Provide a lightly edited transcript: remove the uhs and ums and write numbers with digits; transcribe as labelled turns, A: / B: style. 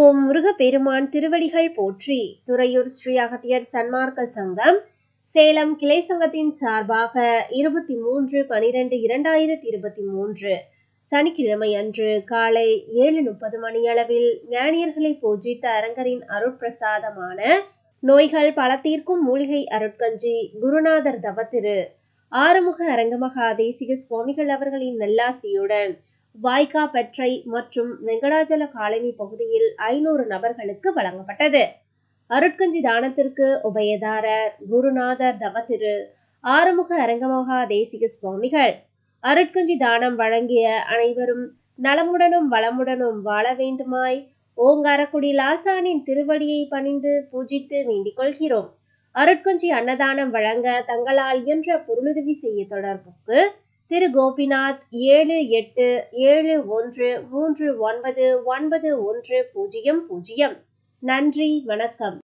A: ஓம் முருகப்பெருமான் திருவடிகள் போற்றி. துறையூர் ஸ்ரீ அகத்தியர் சன்மார்க்க சங்கம் சேலம் கிளை சங்கத்தின் சார்பாக 23/12/2023 சனிக்கிழமை அன்று காலை 7:30 மணியளவில் ஞானியர்களை பூஜித்த அரங்கரின் அருட்பிரசாதமான நோய்கள் பல தீர்க்கும் மூலிகை அருட்கஞ்சி குருநாதர் தவத்திரு ஆறுமுக அரங்கமகா தேசிக சுவாமிகள் அவர்களின் நல்லாசியுடன் வாய்க்காப்பற்றை மற்றும் வெங்கடாஜல காலனி பகுதியில் 500 நபர்களுக்கு வழங்கப்பட்டது. அருட்கஞ்சி தானத்திற்கு உபயதாரர் குருநாதர் தவத்திரு ஆறுமுக அரங்கமகா தேசிக சுவாமிகள். அருட்கஞ்சி தானம் வழங்கிய அனைவரும் நலமுடனும் வளமுடனும் வாழ வேண்டுமாய் ஓங்காரக்குடி லாசானின் திருவடியை பணிந்து பூஜித்து வேண்டிக் கொள்கிறோம். அருட்கஞ்சி அன்னதானம் வழங்க தங்களால் இயன்ற பொருளுதவி செய்ய தொடர்புக்கு திரு கோபிநாத் 7871399100. நன்றி, வணக்கம்.